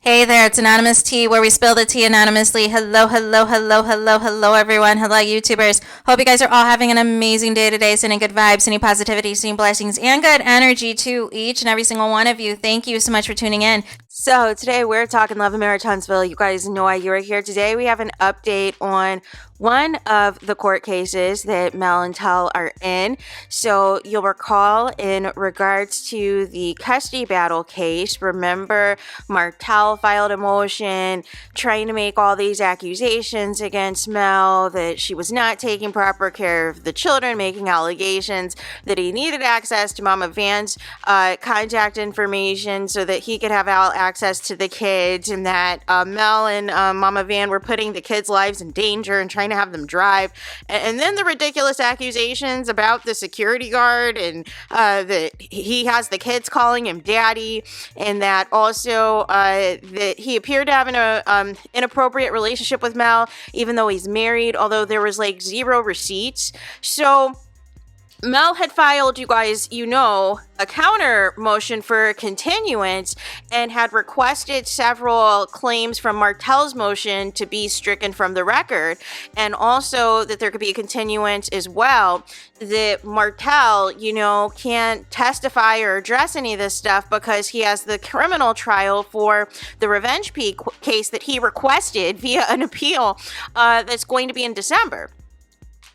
Hey there, it's Anonymous Tea, where we spill the tea anonymously. Hello, hello, hello, hello, hello, everyone. Hello, YouTubers. Hope you guys are all having an amazing day today, sending good vibes, sending positivity, sending blessings, and good energy to each and every single one of you. Thank you so much for tuning in. So today we're talking love in Martell'S. You guys know why you are here. Today we have an update on one of the court cases that Mel and Tell are in. So you'll recall in regards to the custody battle case, remember Martell filed a motion trying to make all these accusations against Mel that she was not taking proper care of the children, making allegations that he needed access to Mama Van's contact information so that he could have access to the kids, and that Mel and Mama Van were putting the kids' lives in danger and trying to have them drive. And then the ridiculous accusations about the security guard and that he has the kids calling him daddy, and that also that he appeared to have an inappropriate relationship with Mel, even though he's married, although there was like zero receipts. So Mel had filed, you guys, a counter motion for continuance and had requested several claims from Martell's motion to be stricken from the record, and also that there could be a continuance as well, that Martell, can't testify or address any of this stuff because he has the criminal trial for the revenge case that he requested via an appeal that's going to be in December.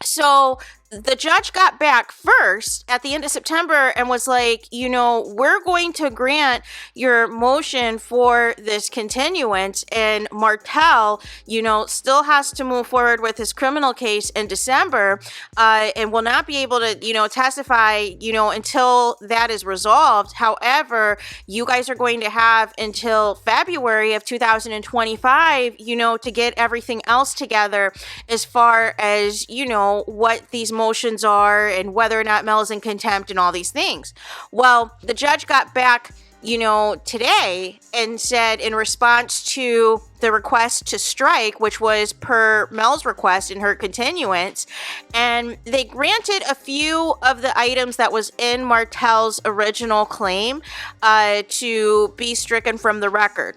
So the judge got back first at the end of September and was like, we're going to grant your motion for this continuance, and Martell, still has to move forward with his criminal case in December, and will not be able to, testify, until that is resolved. However, you guys are going to have until February of 2025, to get everything else together as far as, what these motions are and whether or not Mel's in contempt and all these things. Well, the judge got back, today and said, in response to the request to strike, which was per Mel's request in her continuance, and they granted a few of the items that was in Martell's original claim to be stricken from the record.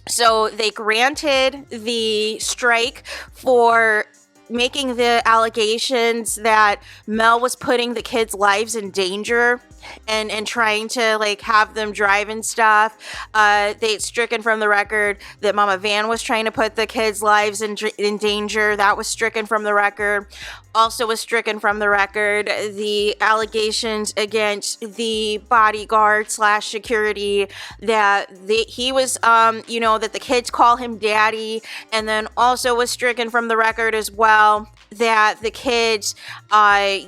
So they granted the strike for making the allegations that Mel was putting the kids' lives in danger and trying to have them drive and stuff. They stricken from the record that Mama Van was trying to put the kids' lives in danger. That was stricken from the record. Also was stricken from the record the allegations against the bodyguard / security that he was, that the kids call him daddy, and then also was stricken from the record as well that the kids, are,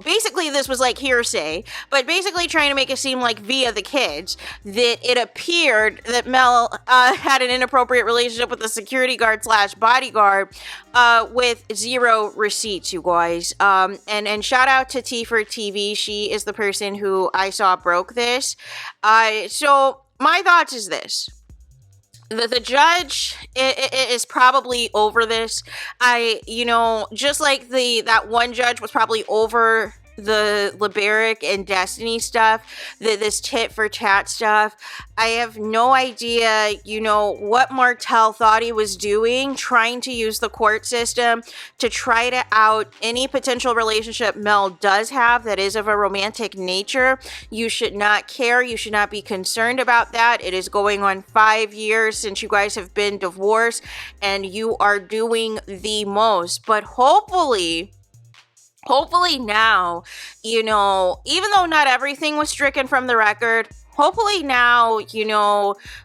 basically this was like hearsay, but basically trying to make it seem like via the kids that it appeared that Mel had an inappropriate relationship with the security guard / bodyguard with zero receipts, you guys. And shout out to T for TV. She is the person who I saw broke this. So my thoughts is this. The judge is probably over this. Just like that one judge was probably over the Liberic and Destiny stuff, this tit for tat stuff. I have no idea, what Martell thought he was doing, trying to use the court system to try to out any potential relationship Mel does have that is of a romantic nature. You should not care. You should not be concerned about that. It is going on 5 years since you guys have been divorced, and you are doing the most. But hopefully now, even though not everything was stricken from the record, hopefully now,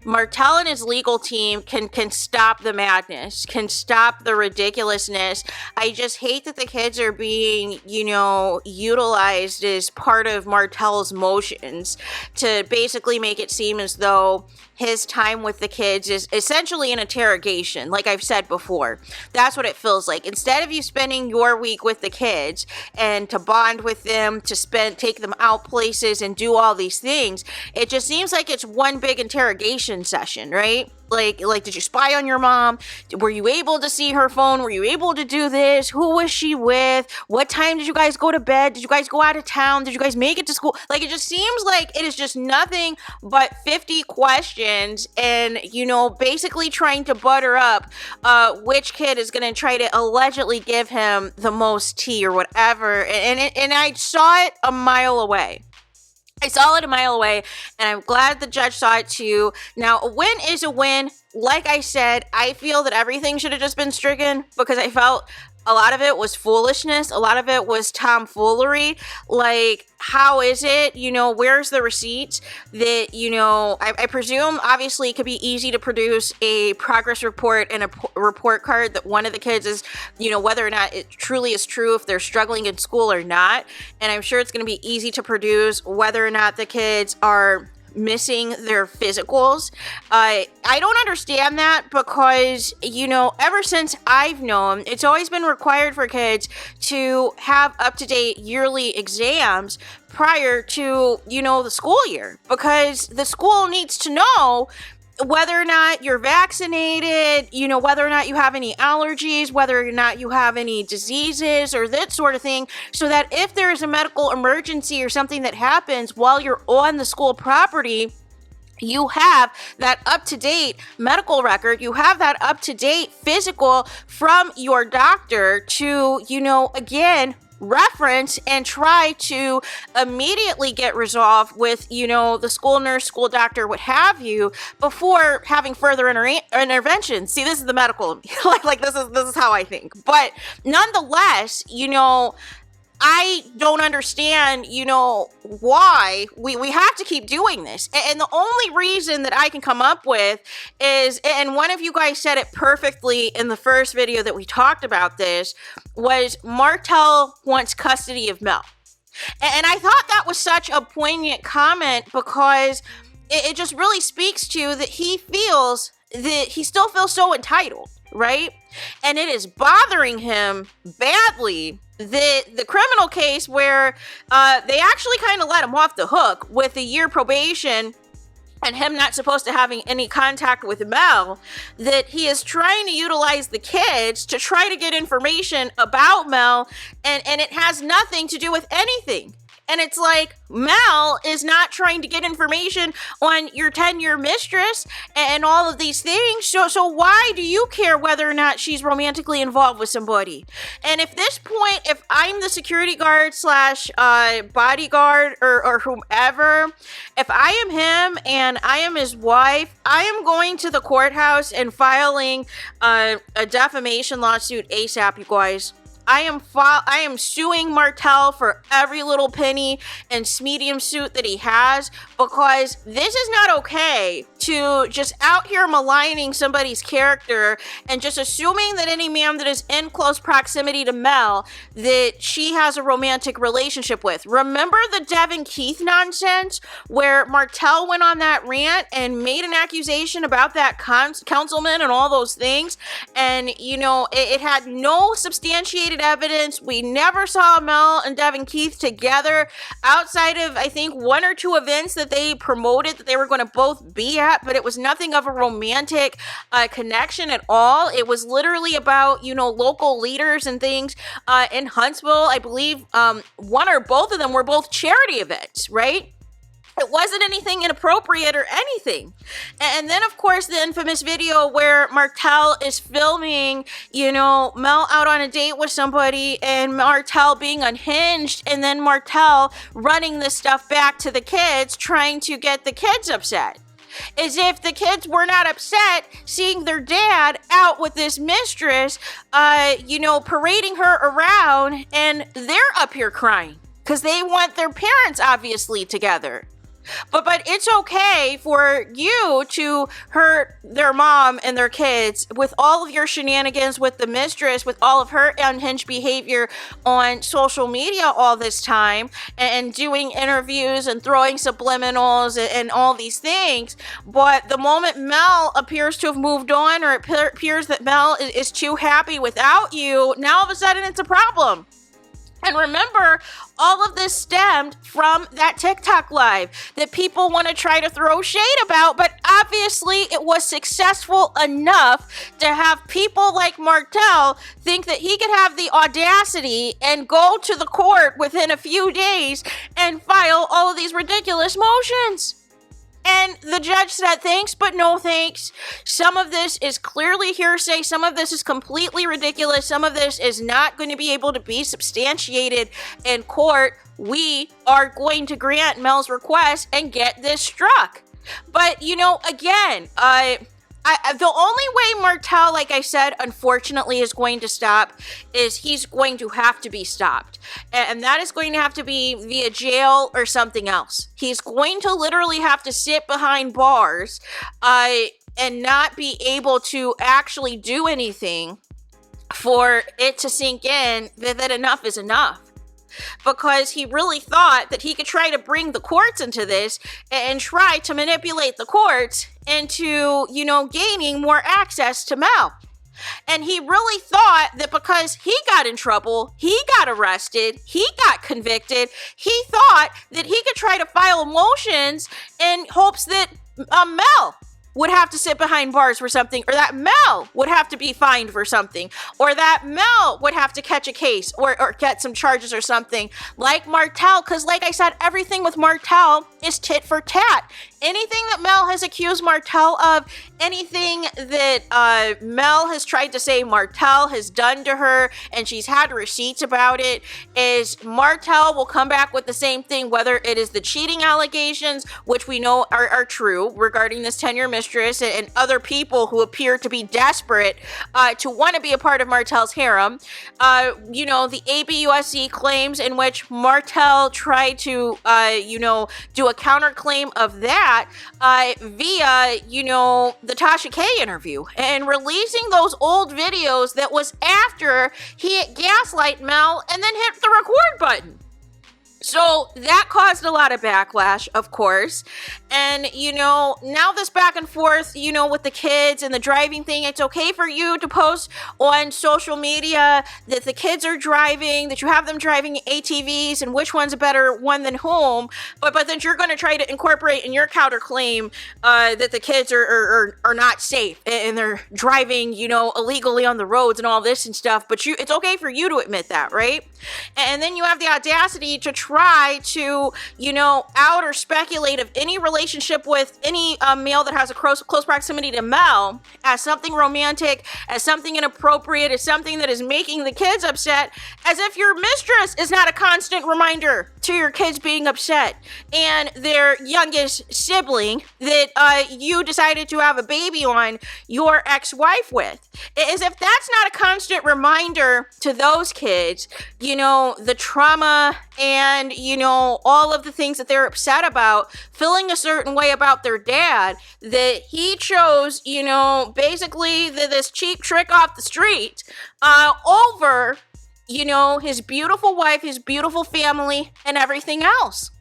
Martell and his legal team can stop the madness, can stop the ridiculousness. I just hate that the kids are being, utilized as part of Martell's motions to basically make it seem as though his time with the kids is essentially an interrogation, like I've said before. That's what it feels like. Instead of you spending your week with the kids and to bond with them, to take them out places and do all these things, it just seems like it's one big interrogation session, right? Like, did you spy on your mom? Were you able to see her phone? Were you able to do this? Who was she with? What time did you guys go to bed? Did you guys go out of town? Did you guys make it to school? Like, it just seems like it is just nothing but 50 questions and, you know, basically trying to butter up which kid is going to try to allegedly give him the most tea or whatever. And I saw it a mile away. I saw it a mile away, and I'm glad the judge saw it too. Now, a win is a win. Like I said, I feel that everything should have just been stricken because I felt a lot of it was foolishness. A lot of it was tomfoolery. Like, how is it, you know, where's the receipts that, you know, I presume obviously it could be easy to produce a progress report and a report card that one of the kids is, you know, whether or not it truly is true if they're struggling in school or not. And I'm sure it's going to be easy to produce whether or not the kids are missing their physicals. I don't understand that because, you know, ever since I've known, it's always been required for kids to have up-to-date yearly exams prior to, you know, the school year, because the school needs to know whether or not you're vaccinated, you know, whether or not you have any allergies, whether or not you have any diseases or that sort of thing, so that if there is a medical emergency or something that happens while you're on the school property, you have that up-to-date medical record, you have that up-to-date physical from your doctor to, you know, again, reference and try to immediately get resolved with, you know, the school nurse, school doctor, what have you, before having further intervention. See, this is the medical, like this is how I think. But nonetheless, you know, I don't understand, you know, why we have to keep doing this. And the only reason that I can come up with is, and one of you guys said it perfectly in the first video that we talked about this, was Martell wants custody of Mel. And I thought that was such a poignant comment because it just really speaks to that he feels that he still feels so entitled, right? And it is bothering him badly the criminal case where they actually kind of let him off the hook with a year probation and him not supposed to having any contact with Mel, that he is trying to utilize the kids to try to get information about Mel, and it has nothing to do with anything. And it's like, Mel is not trying to get information on your 10-year mistress and all of these things. So why do you care whether or not she's romantically involved with somebody? And if this point, if I'm the security guard / bodyguard or whomever, if I am him and I am his wife, I am going to the courthouse and filing a defamation lawsuit ASAP, you guys. I am suing Martell for every little penny and medium suit that he has, because this is not okay to just out here maligning somebody's character and just assuming that any man that is in close proximity to Mel that she has a romantic relationship with. Remember the Devin Keith nonsense where Martell went on that rant and made an accusation about that councilman and all those things, and you know it had no substantiated evidence. We never saw Mel and Devin Keith together outside of, I think, 1 or 2 events that they promoted that they were going to both be at, but it was nothing of a romantic connection at all. It was literally about, you know, local leaders and things in Huntsville. I believe one or both of them were both charity events, right? It wasn't anything inappropriate or anything. And then, of course, the infamous video where Martell is filming, you know, Mel out on a date with somebody and Martell being unhinged, and then Martell running this stuff back to the kids, trying to get the kids upset. As if the kids were not upset seeing their dad out with this mistress, you know, parading her around, and they're up here crying because they want their parents obviously together. But it's okay for you to hurt their mom and their kids with all of your shenanigans with the mistress, with all of her unhinged behavior on social media all this time, and doing interviews and throwing subliminals and all these things. But the moment Mel appears to have moved on, or it appears that Mel is too happy without you, now all of a sudden it's a problem. And remember, all of this stemmed from that TikTok live that people want to try to throw shade about, but obviously it was successful enough to have people like Martell think that he could have the audacity and go to the court within a few days and file all of these ridiculous motions. And the judge said thanks, but no thanks. Some of this is clearly hearsay. Some of this is completely ridiculous. Some of this is not going to be able to be substantiated in court. We are going to grant Mel's request and get this struck. But, you know, again, the only way Martell, like I said, unfortunately is going to stop is he's going to have to be stopped. And that is going to have to be via jail or something else. He's going to literally have to sit behind bars and not be able to actually do anything for it to sink in that enough is enough. Because he really thought that he could try to bring the courts into this and try to manipulate the courts into, you know, gaining more access to Mel. And he really thought that because he got in trouble, he got arrested, he got convicted, he thought that he could try to file motions in hopes that Mel would have to sit behind bars for something, or that Mel would have to be fined for something, or that Mel would have to catch a case or get some charges or something like Martell. Because like I said, everything with Martell is tit for tat. Anything that Mel has accused Martell of, anything that Mel has tried to say Martell has done to her, and she's had receipts about it, is Martell will come back with the same thing, whether it is the cheating allegations, which we know are true regarding this 10-year mistress and other people who appear to be desperate to want to be a part of Martell's harem. You know, the ABUSC claims in which Martell tried to, you know, do a counterclaim of that via, you know, the Tasha K interview and releasing those old videos that was after he gaslight Mel and then hit the record button. So that caused a lot of backlash, of course. And, you know, now this back and forth, you know, with the kids and the driving thing, it's okay for you to post on social media that the kids are driving, that you have them driving ATVs and which one's a better one than whom. But then you're going to try to incorporate in your counterclaim that the kids are not safe and they're driving, you know, illegally on the roads and all this and stuff. But it's okay for you to admit that, right? And then you have the audacity to try to, you know, out or speculate of any relationship with any male that has a close proximity to Mel as something romantic, as something inappropriate, as something that is making the kids upset, as if your mistress is not a constant reminder to your kids being upset, and their youngest sibling that you decided to have a baby on your ex-wife with. As if that's not a constant reminder to those kids, you know, the trauma and, you know, all of the things that they're upset about, feeling a certain way about their dad, that he chose, you know, basically this cheap trick off the street over, you know, his beautiful wife, his beautiful family, and everything else.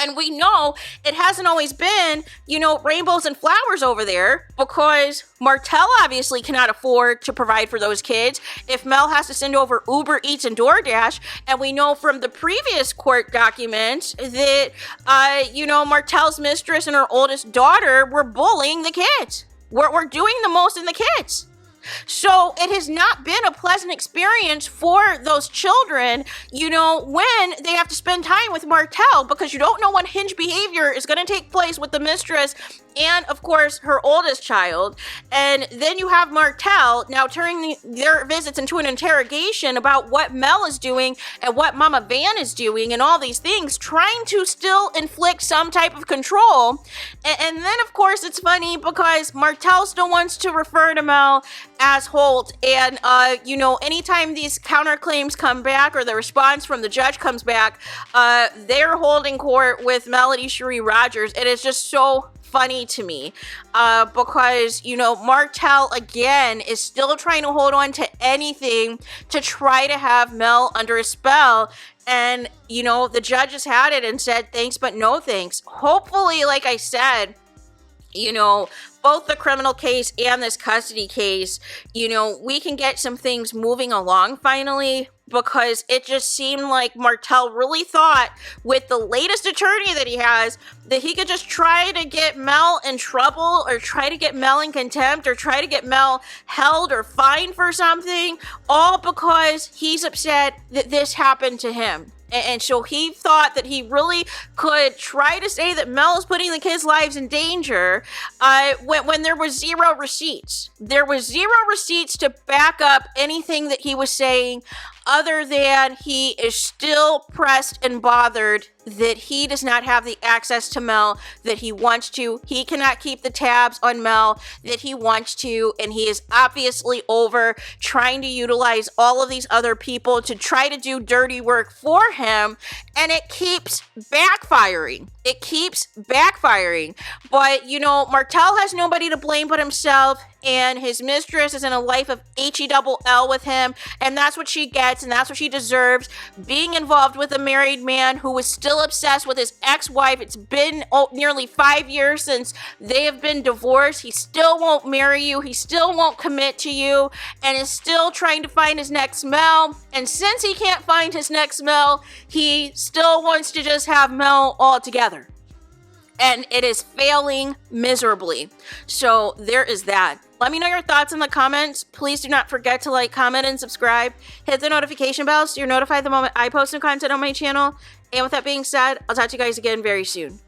And we know it hasn't always been, you know, rainbows and flowers over there, because Martell obviously cannot afford to provide for those kids if Mel has to send over Uber Eats and DoorDash. And we know from the previous court documents that, you know, Martell's mistress and her oldest daughter were bullying the kids. We're doing the most in the kids. So it has not been a pleasant experience for those children, you know, when they have to spend time with Martell, because you don't know what hinge behavior is going to take place with the mistress and, of course, her oldest child. And then you have Martell now turning their visits into an interrogation about what Mel is doing and what Mama Van is doing and all these things, trying to still inflict some type of control. And then, of course, it's funny because Martell still wants to refer to Mel as Holt. And, you know, anytime these counterclaims come back or the response from the judge comes back, they're holding court with Melody Cherie Rogers. It is just so funny to me because, you know, Martell again is still trying to hold on to anything to try to have Mel under a spell. And, you know, the judge has had it and said thanks but no thanks. Hopefully, like I said, both the criminal case and this custody case, we can get some things moving along finally, because it just seemed like Martell really thought with the latest attorney that he has that he could just try to get Mel in trouble, or try to get Mel in contempt, or try to get Mel held or fined for something, all because he's upset that this happened to him. And so he thought that he really could try to say that Mel is putting the kids' lives in danger when there was zero receipts. There was zero receipts to back up anything that he was saying, other than he is still pressed and bothered that he does not have the access to Mel that he wants to. He cannot keep the tabs on Mel that he wants to, and he is obviously over trying to utilize all of these other people to try to do dirty work for him, and it keeps backfiring. It keeps backfiring. But, Martell has nobody to blame but himself, and his mistress is in a life of HELL with him, and that's what she gets, and that's what she deserves, being involved with a married man who is still obsessed with his ex-wife. It's been nearly 5 years since they have been divorced. He still won't marry you. He still won't commit to you, and is still trying to find his next Mel. And since he can't find his next Mel, he still wants to just have Mel all together. And it is failing miserably. So there is that. Let me know your thoughts in the comments. Please do not forget to like, comment, and subscribe. Hit the notification bell so you're notified the moment I post new content on my channel. And with that being said, I'll talk to you guys again very soon.